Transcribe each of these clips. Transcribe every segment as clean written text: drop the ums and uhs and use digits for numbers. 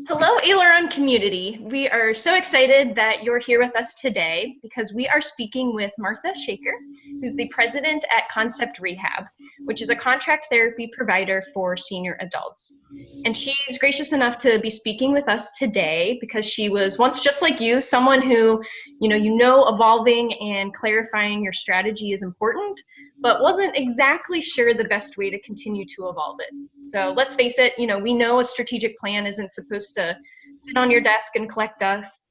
Hello, Aileron community. We are so excited that you're here with us today because we are speaking with Martha Shaker, who's the president at Concept Rehab, which is a contract therapy provider for senior adults. And she's gracious enough to be speaking with us today because she was once just like you, someone who, evolving and clarifying your strategy is important, but wasn't exactly sure the best way to continue to evolve it. So let's face it, we know a strategic plan isn't supposed to sit on your desk and collect dust,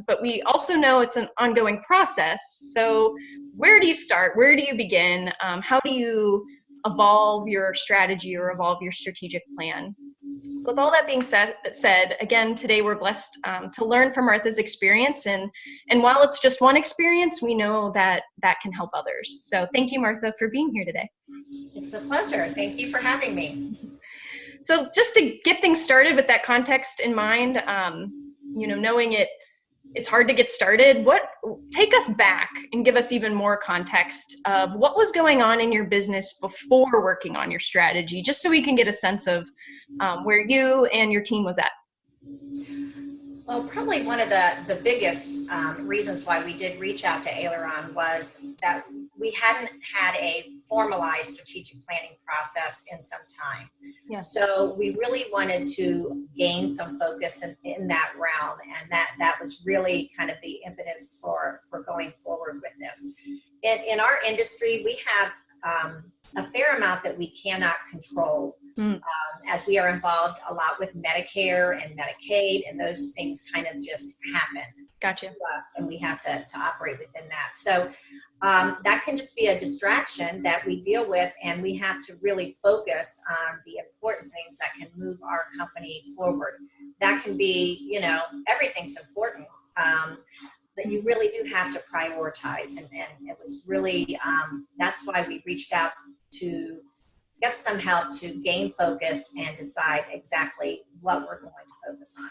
but we also know it's an ongoing process. So where do you start? Where do you begin? How do you evolve your strategy or evolve your strategic plan? With all that being said, again, today we're blessed to learn from Martha's experience. And while it's just one experience, we know that that can help others. So thank you, Martha, for being here today. It's a pleasure. Thank you for having me. So just to get things started with that context in mind, knowing it's hard to get started, take us back and give us even more context of what was going on in your business before working on your strategy, just so we can get a sense of where you and your team was at. Well, probably one of the biggest reasons why we did reach out to Aileron was that we hadn't had a formalized strategic planning process in some time. Yeah. So we really wanted to gain some focus in that realm, and that was really kind of the impetus for going forward with this. In our industry, we have a fair amount that we cannot control. As we are involved a lot with Medicare and Medicaid, and those things kind of just happen to us, and we have to operate within that. So that can just be a distraction that we deal with, and we have to really focus on the important things that can move our company forward. That can be, everything's important, but you really do have to prioritize, and it was really, that's why we reached out to get some help to gain focus and decide exactly what we're going to focus on.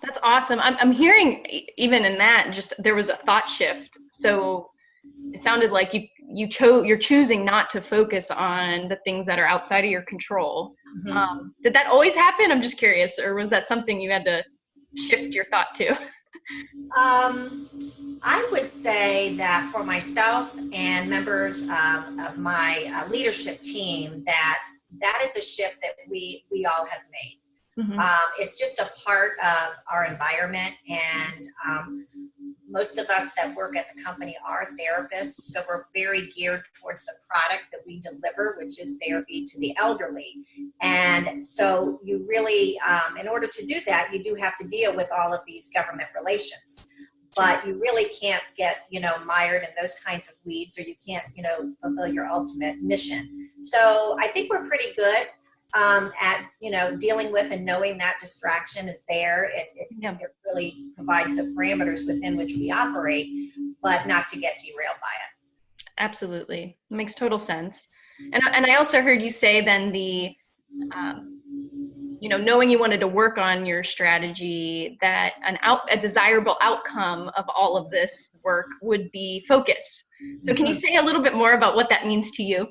That's awesome. I'm hearing even in that, just there was a thought shift. So it sounded like you're choosing not to focus on the things that are outside of your control. Mm-hmm. Did that always happen? I'm just curious, or was that something you had to shift your thought to? I would say that for myself and members of my leadership team, that is a shift that we all have made. Mm-hmm. It's just a part of our environment, and most of us that work at the company are therapists, so we're very geared towards the product that we deliver, which is therapy to the elderly. And so you really, in order to do that, you do have to deal with all of these government relations. But you really can't get, mired in those kinds of weeds, or you can't, fulfill your ultimate mission. So I think we're pretty good at, dealing with and knowing that distraction is there. It really provides the parameters within which we operate, but not to get derailed by it. Absolutely. It makes total sense. And I also heard you say then knowing you wanted to work on your strategy, that a desirable outcome of all of this work would be focus. So can you say a little bit more about what that means to you?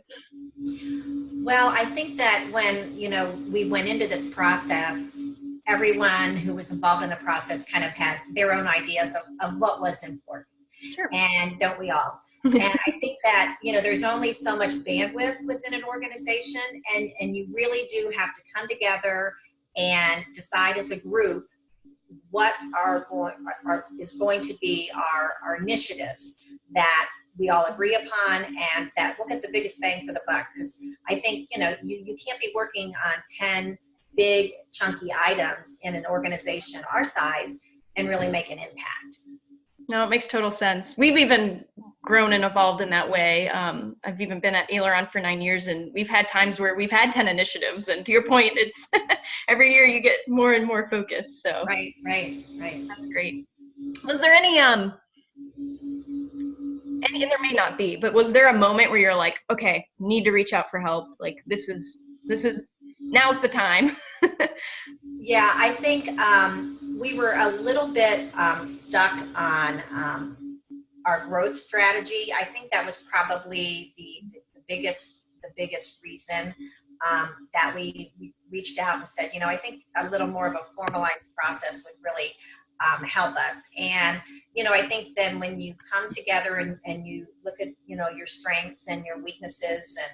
Well, I think that when, we went into this process, everyone who was involved in the process kind of had their own ideas of what was important. Sure. And don't we all? And I think that, there's only so much bandwidth within an organization, and you really do have to come together and decide as a group what is going to be our initiatives that we all agree upon, and that we'll get the biggest bang for the buck. Because I think, you can't be working on 10 big chunky items in an organization our size and really make an impact. No, it makes total sense. We've even grown and evolved in that way. I've even been at Aileron for 9 years, and we've had times where we've had 10 initiatives. And to your point, it's every year you get more and more focused. So right. That's great. Was there any, and there may not be, but was there a moment where you're like, okay, need to reach out for help? Like this is now's the time. Yeah, I think we were a little bit stuck on our growth strategy. I think that was probably the biggest reason that we reached out and said, I think a little more of a formalized process would really help us. And, I think then when you come together and you look at, your strengths and your weaknesses and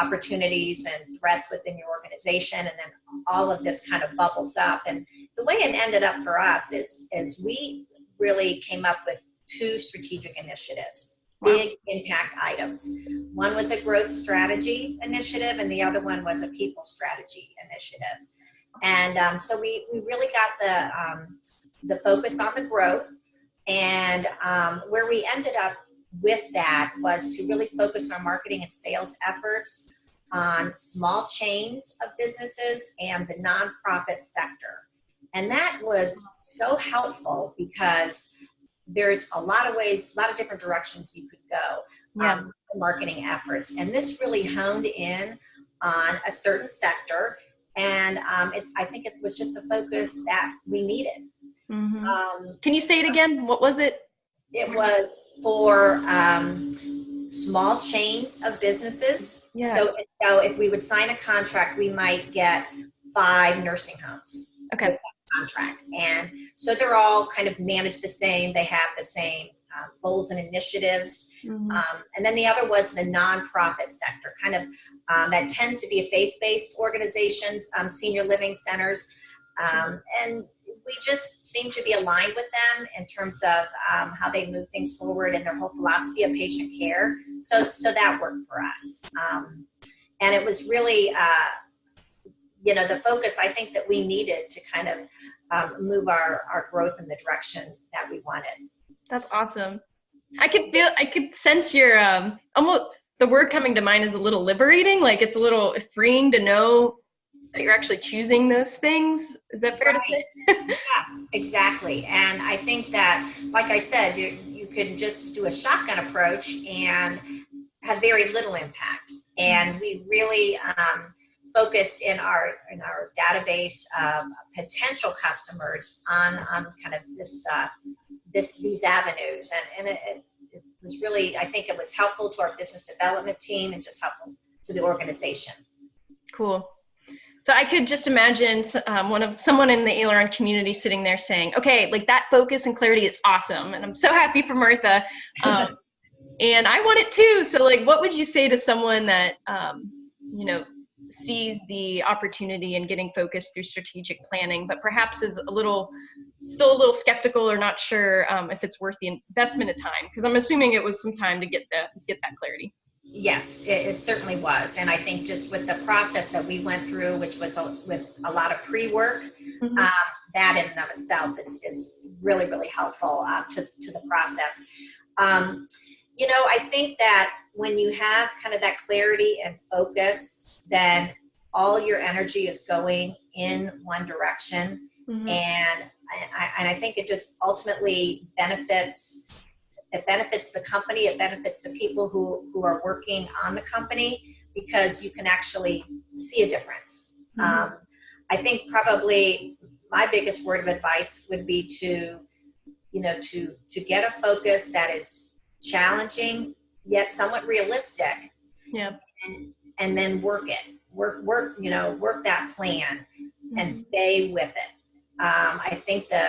opportunities and threats within your organization, and then all of this kind of bubbles up. And the way it ended up for us is we really came up with 2 strategic initiatives, big impact items. One was a growth strategy initiative, and the other one was a people strategy initiative. And so we really got the focus on the growth, and where we ended up with that was to really focus our marketing and sales efforts on small chains of businesses and the nonprofit sector. And that was so helpful because there's a lot of ways, a lot of different directions you could go marketing efforts. And this really honed in on a certain sector. And I think it was just the focus that we needed. Mm-hmm. Can you say it again? What was it? It was for small chains of businesses. Yeah. So if we would sign a contract, we might get 5 nursing homes. Okay. With that contract. And so they're all kind of managed the same. They have the same goals and initiatives. Mm-hmm. And then the other was the nonprofit sector, kind of that tends to be a faith-based organizations, senior living centers. And we just seem to be aligned with them in terms of how they move things forward and their whole philosophy of patient care. So that worked for us. And it was really, the focus I think that we needed to kind of move our growth in the direction that we wanted. That's awesome. I could sense your, almost the word coming to mind is a little liberating. Like it's a little freeing to know that you're actually choosing those things. Is that fair to say? Yes, exactly. And I think that, like I said, you could just do a shotgun approach and have very little impact. And we really focused in our database of potential customers on kind of these avenues. And it was really, I think it was helpful to our business development team and just helpful to the organization. Cool. So I could just imagine someone in the Aileron community sitting there saying, okay, like that focus and clarity is awesome. And I'm so happy for Martha. And I want it too. So like, what would you say to someone that, sees the opportunity in getting focused through strategic planning, but perhaps is still a little skeptical or not sure if it's worth the investment of time? Because I'm assuming it was some time to get that clarity. Yes, it certainly was. And I think just with the process that we went through, which was with a lot of pre-work, mm-hmm. That in and of itself is really, really helpful to the process. I think that when you have kind of that clarity and focus, then all your energy is going in one direction. Mm-hmm. And I think it just ultimately benefits the company. It benefits the people who are working on the company because you can actually see a difference. Mm-hmm. I think probably my biggest word of advice would be to get a focus that is challenging yet somewhat realistic. Yeah. And then work that plan mm-hmm. and stay with it. I think the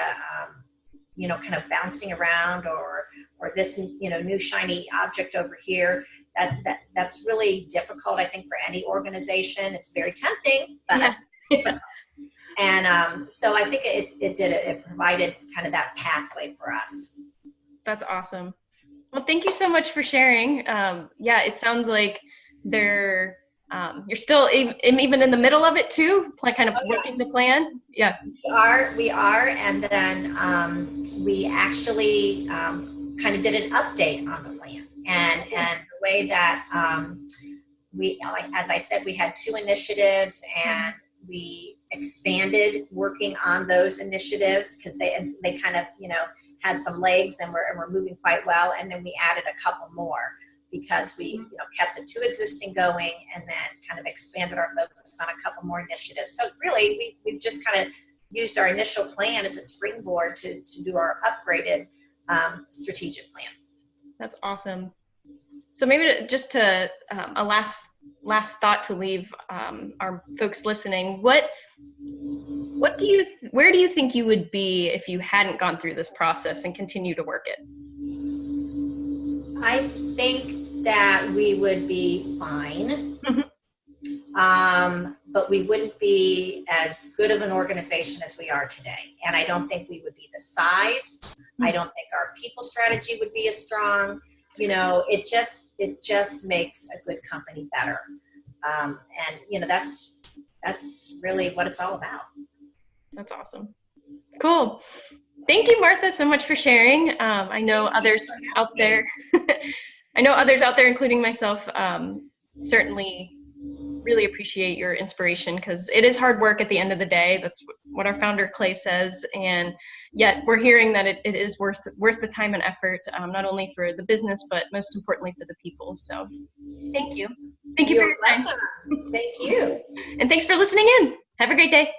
kind of bouncing around or this new shiny object over here, that's really difficult, I think, for any organization. It's very tempting, but difficult. And so I think it provided kind of that pathway for us. That's awesome. Well, thank you so much for sharing. It sounds like you're still even in the middle of it too, like kind of working the plan. Yeah, we are, and then we actually kind of did an update on the plan, and the way that as I said, we had 2 initiatives, and we expanded working on those initiatives because they kind of had some legs and we're moving quite well, and then we added a couple more because we kept the 2 existing going and then kind of expanded our focus on a couple more initiatives. So really we just kind of used our initial plan as a springboard to do our upgraded strategic plan. That's awesome. So maybe just to a last last thought to leave our folks listening, where do you think you would be if you hadn't gone through this process and continue to work it? I think that we would be fine, but we wouldn't be as good of an organization as we are today. And I don't think we would be the size. I don't think our people strategy would be as strong. You know, it just makes a good company better. And you know, that's really what it's all about. That's awesome. Cool. Thank you, Martha, so much for sharing. I know others out there, including myself, certainly really appreciate your inspiration, because it is hard work at the end of the day. That's what our founder Clay says, and yet we're hearing that it is worth the time and effort, not only for the business but most importantly for the people. So thank you for your time. Thank you. And thanks for listening in. Have a great day.